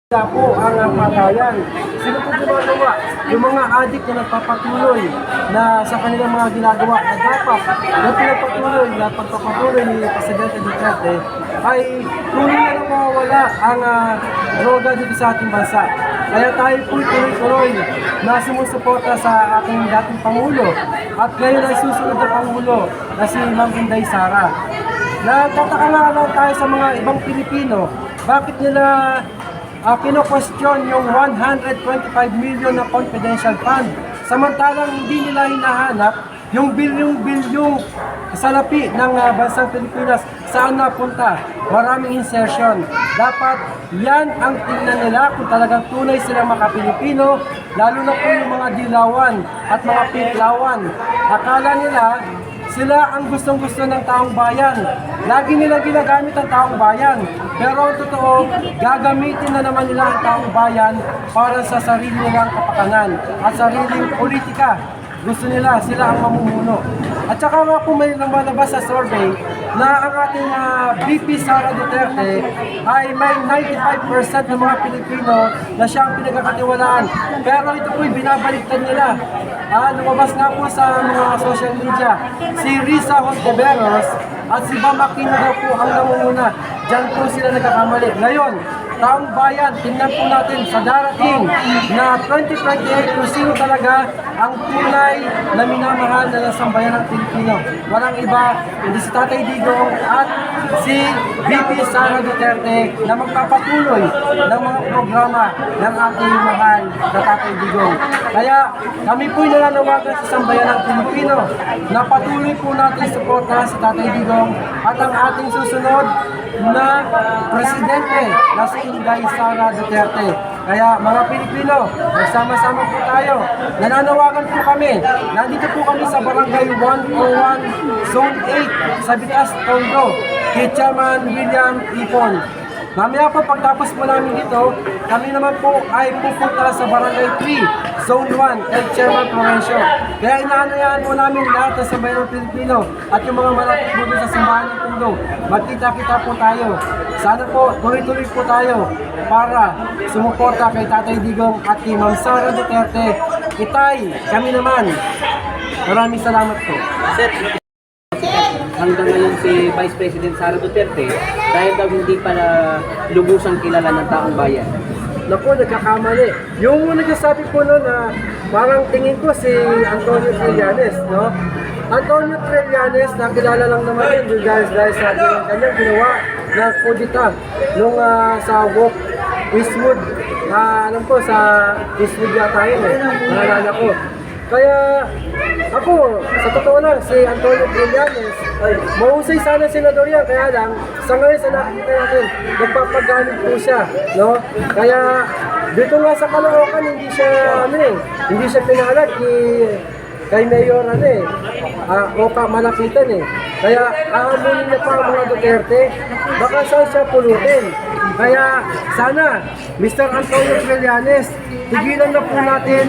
Po ang patayan. Sino po gumagawa? Yung mga adik na nagpapatuloy na sa kanilang mga ginagawa na dapat na pinagpatuloy na pagpapatuloy ni Presidente Duterte ay tuloy na mawawala ang droga dito sa ating bansa. Kaya tayo po tuloy-tuloy na sumusuporta sa ating dating Pangulo at ngayon ay susunod na Pangulo na si Ma'am Inday Sara. Nagtataka nga lang tayo sa mga ibang Pilipino, bakit nila kino-question yung 125 million na confidential fund. Samantalang hindi nila hinahanap yung bilyong-bilyong salapi ng bansang Pilipinas saan napunta. Maraming insertion. Dapat yan ang tingnan nila kung talagang tunay silang makapilipino, lalo na po yung mga dilawan at mga pinklawan. Akala nila sila ang gustong-gusto ng taong bayan. Lagi nilang ginagamit ang taong bayan. Pero ang totoo, gagamitin na naman nila ang taong bayan para sa sarili nilang kapakanan at sariling politika. Gusto nila, sila ang mamumuno. At saka nga po may lumalabas sa survey na ang ating VP Sara Duterte ay may 95% ng mga Pilipino na siya ang pinagkakatiwalaan. Pero ito po'y binabaliktad nila. Lumabas nga po sa mga social media si Risa Hontiveros at si Bam Aquino daw po ang namumuna. Diyan po sila nagkakamali. Ngayon, taong bayan, tingnan po natin sa darating na 2028 kung sino talaga ang tunay na minamahal na sambayan ng Pilipino. Walang iba, hindi si Tatay Digong at si VP Sara Duterte na magpapatuloy ng mga programa ng ating mahal na Tatay Digong. Kaya kami po'y nananawagan sa sambayan ng Pilipino na patuloy po natin suportahan si Tatay Digong at ang ating susunod na presidente na si Inday Sara Duterte. Kaya mga Pilipino, magsama-sama po tayo. Nananawagan po kami. Nandito po kami sa Barangay 101, Zone 8, sa Bitas, Tondo, kay Chairman William Ipon. Mamaya po, pagtapos po namin ito, kami naman po ay pupunta sa Barangay 3, Zone 1, kay Chairman Florencio. Kaya inaanayaan po namin lahat ng sambayan ng Pilipino at yung mga malapit po sa simbahan ng Tondo. Magkita-kita po tayo. Sana po, tuloy-tuloy po tayo para sumuporta kay Tatay Digong at kay Ma'am Sara Duterte. Itay, kami naman. Maraming salamat po. Hanggang ngayon si Vice President Sara Duterte dahil daw hindi pa na lubusang kilala ng taong bayan. Naku, nagkakamali. Yung nagsasabi po noon na parang tingin ko si Antonio Trillanes, no? Antonio Trillanes, nakilala lang naman yun dahil sa kanyang ginawa na kudita nung sa Walk Eastwood. Alam ko, sa Eastwood yata yun eh. Naalala ko. Kaya ako, sa totoo lang, si Antonio Trillanes, mahusay sana senador yan, kaya lang, sa ngayon sa nakikita natin, nagpapagamit po siya, no? Kaya, dito nga sa Caloocan, hindi siya pinahalag kay Mayor, Oka Malapitan, Kaya, ahamunin niya pa ang mga Duterte, baka saan siya pulutin. Kaya, sana, Mr. Antonio Trillanes, tigilan na po natin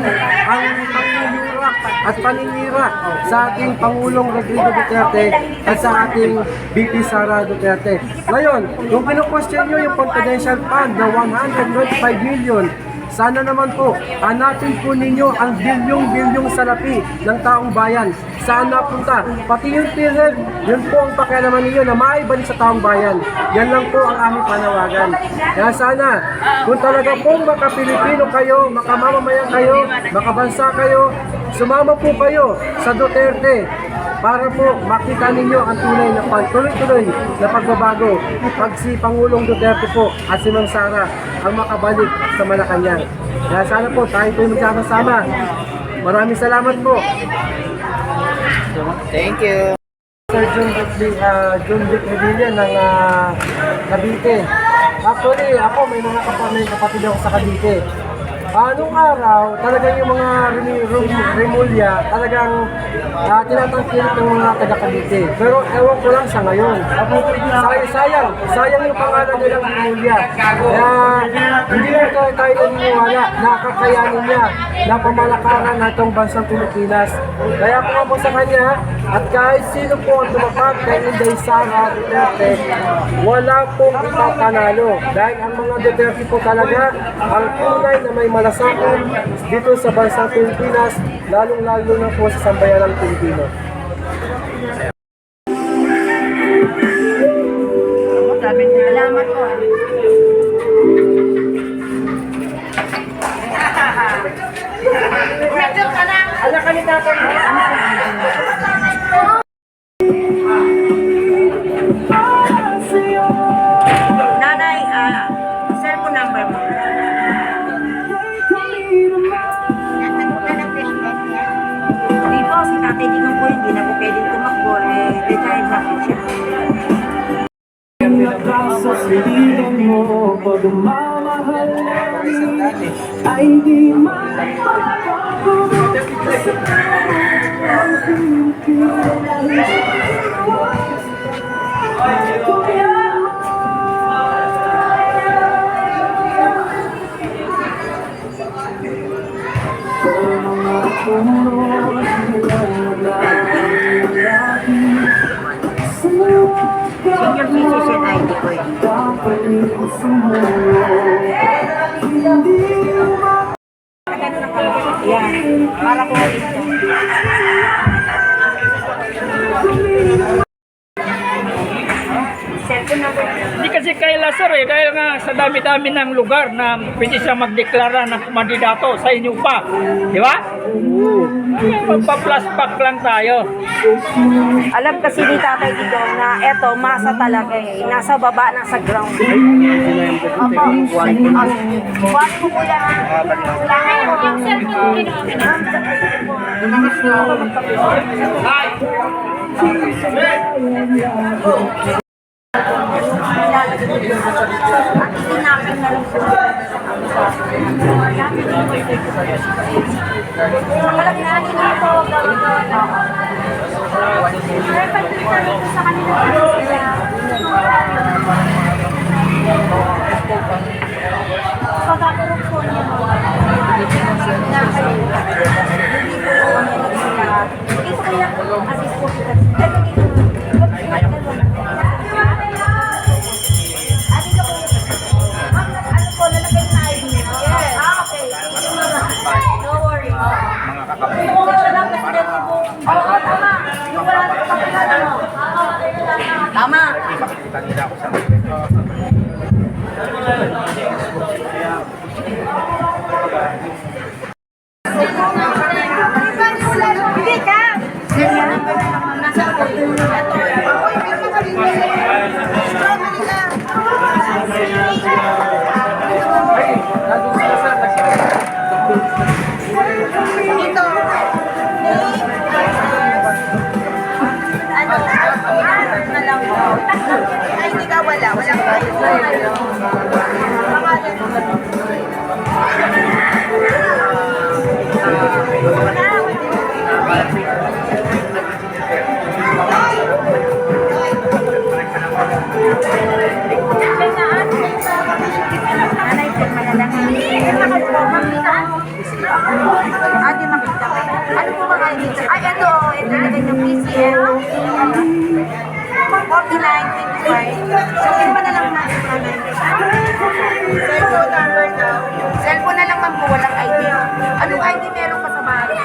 ang pangmumura at paninira sa ating Pangulong Rodrigo Duterte at sa ating VP Sara Duterte. Ngayon, kung pinu-question nyo yung confidential fund na 125 million, sana naman po, hanapin po ninyo ang bilyong-bilyong salapi ng taong bayan. Saan napunta? Pati yung PhilHealth, yun po ang pakialaman ninyo na maibalik sa taong bayan. Yan lang po ang aming panawagan. Kaya sana, kung talaga pong makapilipino kayo, makamamamayan kayo, makabansa kayo, sumama po kayo sa Duterte para po makita ninyo ang tunay na tuloy-tuloy na pagbabago pag si Pangulong Duterte po at si Ma'am Sara ang makabalik sa Malacanang. Kaya sana po tayo po magkakasama. Maraming salamat po. Thank you. Sir John Vic Revilla ng Cavite. Actually, ako may mga kapatid ako sa Cavite. Nung araw, talagang yung mga Rimulya, talagang tinatangkilik ng mga taga-Cavite. Pero ewan ko lang sa ngayon. Sayang yung pangalan nilang Rimulya. Kaya hindi ko ito Kaya tayo naniniwala na kakayanin niya na pamalakaran natong bansang Pilipinas. Kaya po nga po sa kanya, at kahit sino po ang tumapat kay Inday Sara Duterte, wala pong ipapanalo. Dahil ang mga Duterte po talaga ang tunay na may malasakit dito sa bansang Pilipinas, lalong-lalo na po sa sambayanang Pilipino. Salamat po. Anak ka ni tatay. Nanay, cellphone number mo. Hindi po, si tatay Digong po, hindi na po pwedeng tumakbo. Retired na po siya. Sa siligan mo, pagmamahal namin ay di Senior citizen ID po yun. Yan, para po ito. Cellphone number. Hindi kasi kay Lazar dahil nga sa dami-dami ng lugar na pwede siya magdeklara ng kandidato sa inyo pa. Di ba? Magpa-plus pack lang tayo. Alam kasi ni Tatay Digong na eto, masa talaga eh. Nasa baba, nasa ground. Opo. Buwan mo kuya ha? Kailangan mo yung cellphone. Tinapin na lang po. Malaki na ito ito. Pero pag-twitter ito sa kanila pagkakulong po niya hindi po kaya assist po kita. Pero dito, ano po, lalagay na ID niya? Yes. Okay. No worries. Mga kakapit. Oo, tama. Yung wala na kapag ano. Tama. Ipakikita nila ako sa Hindi ka. Nasa ito. Ano na lang po. Ay, hindi ka wala. Walang Nanay, pirma na lang. Ate, makita ko. Ano po mga ID? Ay, ito. Ito na yung PCL. 4925. So, pirma na lang natin, nanay. Cellphone number daw. Cellphone na lang, ma'am, po. Walang ID. Anong ID meron ka sa bahay?